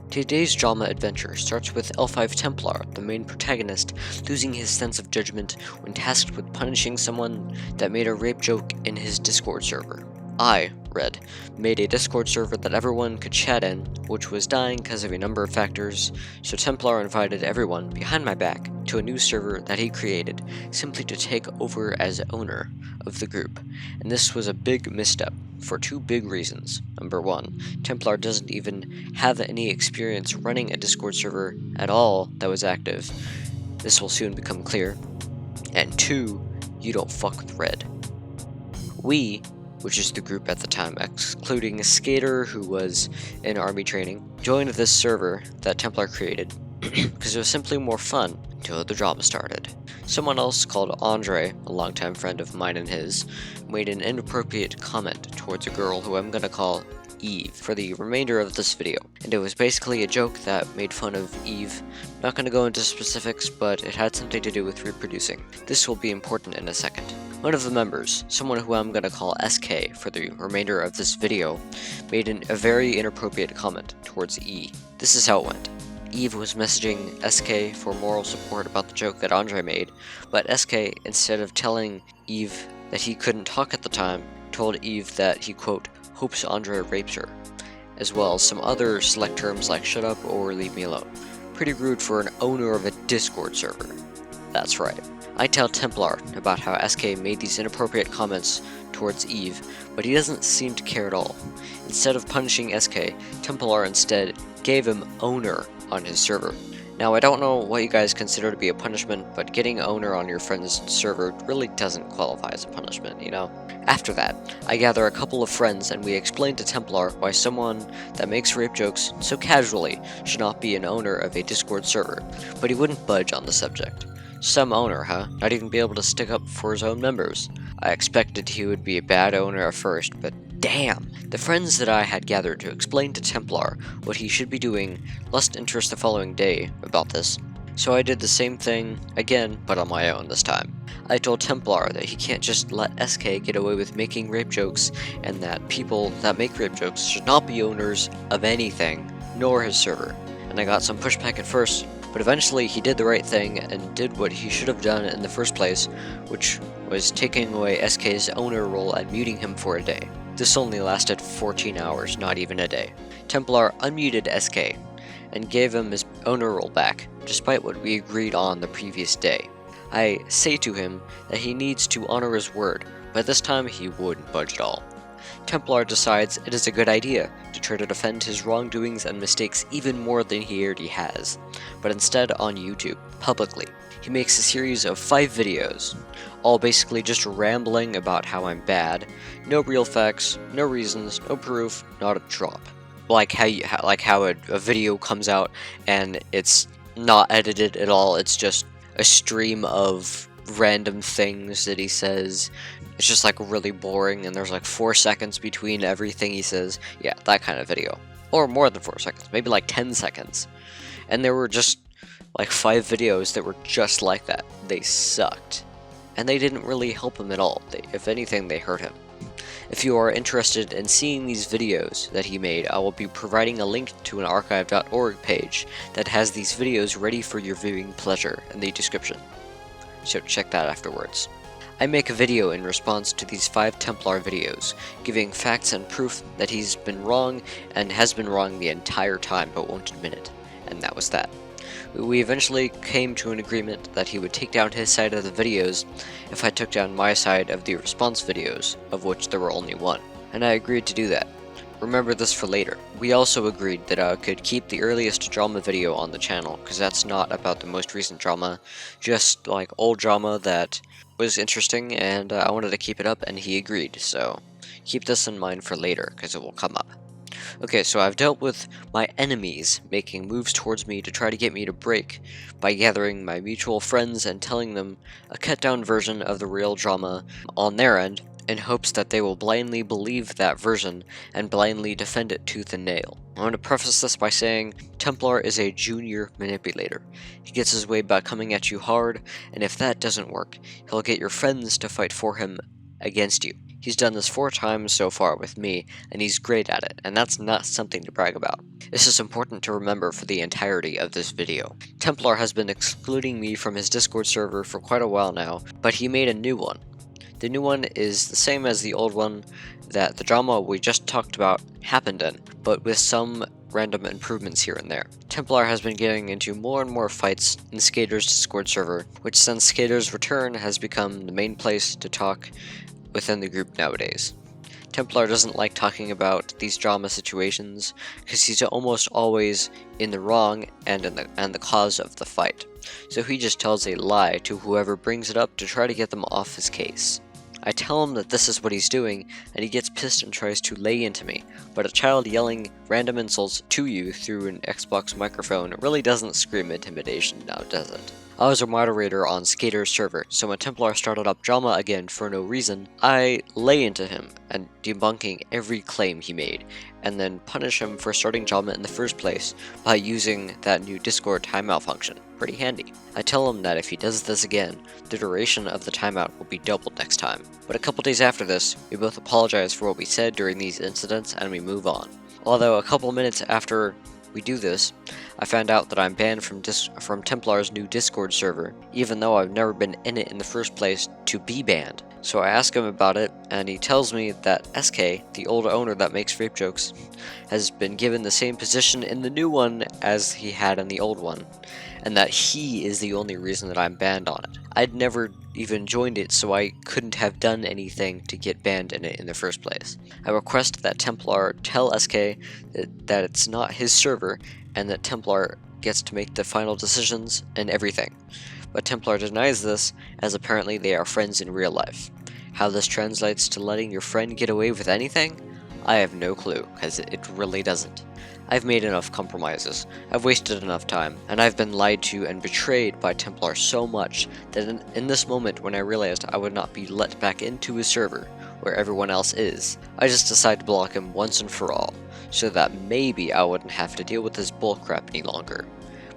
Today's drama adventure starts with L5 Templar, the main protagonist, losing his sense of judgment when tasked with punishing someone that made a rape joke in his Discord server. I, Red, made a Discord server that everyone could chat in, which was dying because of a number of factors, so Templar invited everyone, behind my back, to a new server that he created, simply to take over as owner of the group, and this was a big misstep, for two big reasons. Number one, Templar doesn't even have any experience running a Discord server at all that was active. This will soon become clear. And two, you don't fuck with Red. We, which is the group at the time, excluding a skater who was in army training, joined this server that Templar created because it was simply more fun until the drama started. Someone else called Andre, a longtime friend of mine and his, made an inappropriate comment towards a girl who I'm gonna call Eve for the remainder of this video, and it was basically a joke that made fun of Eve. Not gonna go into specifics, but it had something to do with reproducing. This will be important in a second. One of the members, someone who I'm gonna call SK for the remainder of this video, made a very inappropriate comment towards E. This is how it went. Eve was messaging SK for moral support about the joke that Andre made, but SK, instead of telling Eve that he couldn't talk at the time, told Eve that he, quote, hopes Andre rapes her, as well as some other select terms like shut up or leave me alone. Pretty rude for an owner of a Discord server. That's right. I tell Templar about how SK made these inappropriate comments towards Eve, but he doesn't seem to care at all. Instead of punishing SK, Templar instead gave him owner on his server. Now, I don't know what you guys consider to be a punishment, but getting owner on your friend's server really doesn't qualify as a punishment, you know? After that, I gather a couple of friends and we explain to Templar why someone that makes rape jokes so casually should not be an owner of a Discord server, but he wouldn't budge on the subject. Some owner, huh? Not even be able to stick up for his own members. I expected he would be a bad owner at first, but damn! The friends that I had gathered to explain to Templar what he should be doing lost interest the following day about this, so I did the same thing again, but on my own this time. I told Templar that he can't just let SK get away with making rape jokes, and that people that make rape jokes should not be owners of anything, nor his server. And I got some pushback at first, but eventually he did the right thing and did what he should have done in the first place, which was taking away SK's owner role and muting him for a day. This only lasted 14 hours, not even a day. Templar unmuted SK and gave him his owner role back, despite what we agreed on the previous day. I say to him that he needs to honor his word, but this time he wouldn't budge at all. Templar decides it is a good idea to try to defend his wrongdoings and mistakes even more than he already has, but instead on YouTube, publicly. He makes a series of 5 videos, all basically just rambling about how I'm bad, no real facts, no reasons, no proof, not a drop. Like how a video comes out and it's not edited at all, it's just a stream of random things that he says. It's just like really boring and there's like 4 seconds between everything he says. Yeah, that kind of video. Or more than 4 seconds, maybe like 10 seconds. And there were just like 5 videos that were just like that. They sucked. And they didn't really help him at all. If anything, they hurt him. If you are interested in seeing these videos that he made, I will be providing a link to an archive.org page that has these videos ready for your viewing pleasure in the description. So check that afterwards. I make a video in response to these 5 Templar videos, giving facts and proof that he's been wrong and has been wrong the entire time but won't admit it. And that was that. We eventually came to an agreement that he would take down his side of the videos if I took down my side of the response videos, of which there were only 1. And I agreed to do that. Remember this for later. We also agreed that I could keep the earliest drama video on the channel, because that's not about the most recent drama, just like old drama that was interesting, and I wanted to keep it up, and he agreed, so keep this in mind for later, because it will come up. Okay, so I've dealt with my enemies making moves towards me to try to get me to break by gathering my mutual friends and telling them a cut-down version of the real drama on their end in hopes that they will blindly believe that version and blindly defend it tooth and nail. I want to preface this by saying Templar is a junior manipulator. He gets his way by coming at you hard, and if that doesn't work, he'll get your friends to fight for him against you. He's done this 4 times so far with me, and he's great at it, and that's not something to brag about. This is important to remember for the entirety of this video. Templar has been excluding me from his Discord server for quite a while now, but he made a new one. The new one is the same as the old one that the drama we just talked about happened in, but with some random improvements here and there. Templar has been getting into more and more fights in Skater's Discord server, which since Skater's return has become the main place to talk within the group nowadays. Templar doesn't like talking about these drama situations because he's almost always in the wrong and the cause of the fight. So he just tells a lie to whoever brings it up to try to get them off his case. I tell him that this is what he's doing, and he gets pissed and tries to lay into me, but a child yelling random insults to you through an Xbox microphone really doesn't scream intimidation now, does it? I was a moderator on Skater's server, so when Templar started up drama again for no reason, I lay into him and debunking every claim he made, and then punish him for starting drama in the first place by using that new Discord timeout function. Pretty handy. I tell him that if he does this again, the duration of the timeout will be doubled next time. But a couple days after this, we both apologize for what we said during these incidents and we move on. Although a couple minutes after we do this, I found out that I'm banned from Templar's new Discord server, even though I've never been in it in the first place to be banned. So I ask him about it, and he tells me that SK, the old owner that makes rape jokes, has been given the same position in the new one as he had in the old one, and that he is the only reason that I'm banned on it. I'd never even joined it, so I couldn't have done anything to get banned in it in the first place. I request that Templar tell SK that it's not his server, and that Templar gets to make the final decisions and everything. But Templar denies this, as apparently they are friends in real life. How this translates to letting your friend get away with anything? I have no clue, because it really doesn't. I've made enough compromises, I've wasted enough time, and I've been lied to and betrayed by Templar so much that in this moment when I realized I would not be let back into his server, where everyone else is, I just decided to block him once and for all, so that maybe I wouldn't have to deal with this bullcrap any longer.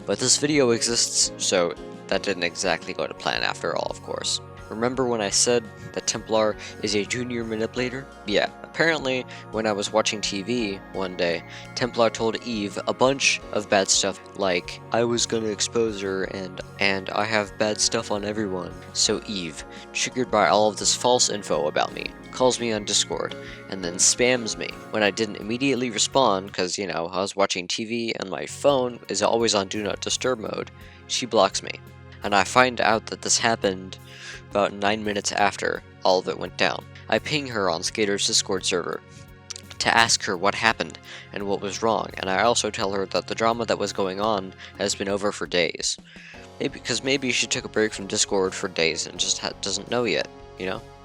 But this video exists, so that didn't exactly go to plan after all, of course. Remember when I said that Templar is a junior manipulator? Yeah, apparently when I was watching TV one day, Templar told Eve a bunch of bad stuff like, I was gonna expose her and I have bad stuff on everyone. So Eve, triggered by all of this false info about me, calls me on Discord and then spams me. When I didn't immediately respond, because I was watching TV and my phone is always on do not disturb mode, she blocks me. And I find out that this happened about 9 minutes after all of it went down. I ping her on Skater's Discord server to ask her what happened and what was wrong, and I also tell her that the drama that was going on has been over for days. Maybe she took a break from Discord for days and just doesn't know yet,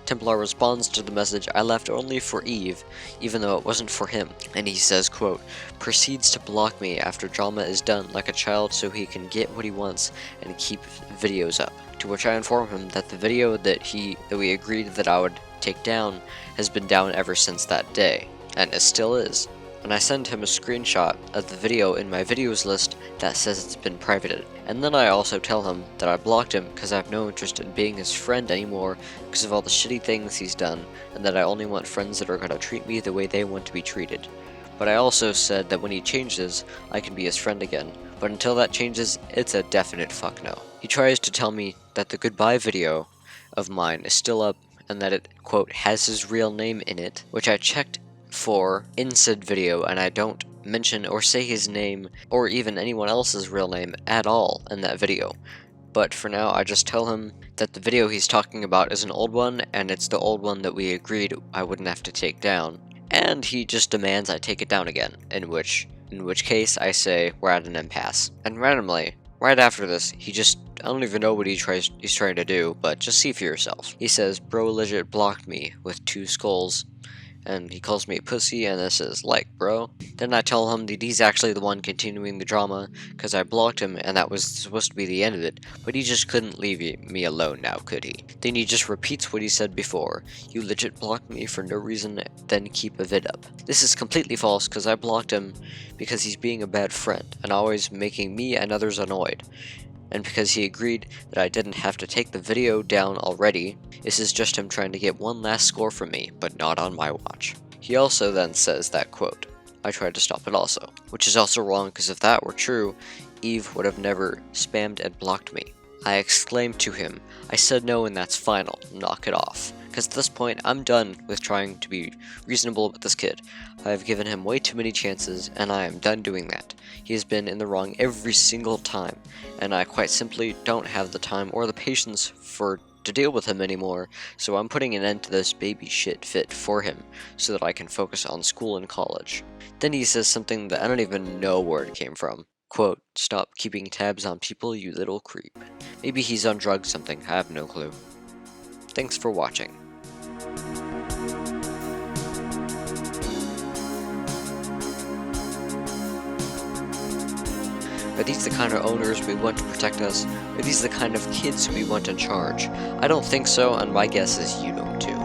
Templar responds to the message I left only for Eve, even though it wasn't for him, and he says, quote, proceeds to block me after drama is done like a child so he can get what he wants and keep videos up. To which I inform him that the video that we agreed that I would take down has been down ever since that day, and it still is. And I send him a screenshot of the video in my videos list that says it's been privated. And then I also tell him that I blocked him because I have no interest in being his friend anymore because of all the shitty things he's done, and that I only want friends that are going to treat me the way they want to be treated. But I also said that when he changes, I can be his friend again. But until that changes, it's a definite fuck no. He tries to tell me that the goodbye video of mine is still up and that it, quote, has his real name in it, which I checked for in said video, and I don't mention or say his name or even anyone else's real name at all in that video. But for now, I just tell him that the video he's talking about is an old one, and it's the old one that we agreed I wouldn't have to take down. And he just demands I take it down again, in which case I say we're at an impasse. And randomly, right after this, I don't even know what he's trying to do, but just see for yourself. He says, bro legit blocked me with 2 skulls. And he calls me a pussy, and this is like, bro. Then I tell him that he's actually the one continuing the drama, because I blocked him, and that was supposed to be the end of it, but he just couldn't leave me alone now, could he? Then he just repeats what he said before, you legit blocked me for no reason, then keep a vid up. This is completely false, because I blocked him because he's being a bad friend, and always making me and others annoyed. And because he agreed that I didn't have to take the video down already, this is just him trying to get one last score from me, but not on my watch. He also then says that quote, I tried to stop it also, which is also wrong because if that were true, Eve would have never spammed and blocked me. I exclaimed to him, I said no and that's final, knock it off. Because at this point, I'm done with trying to be reasonable with this kid. I have given him way too many chances, and I am done doing that. He has been in the wrong every single time, and I quite simply don't have the time or the patience to deal with him anymore, so I'm putting an end to this baby shit fit for him, so that I can focus on school and college. Then he says something that I don't even know where it came from. Quote, stop keeping tabs on people, you little creep. Maybe he's on drugs something, I have no clue. Thanks for watching. Are these the kind of owners we want to protect us? Are these the kind of kids we want in charge? I don't think so, and my guess is you don't too.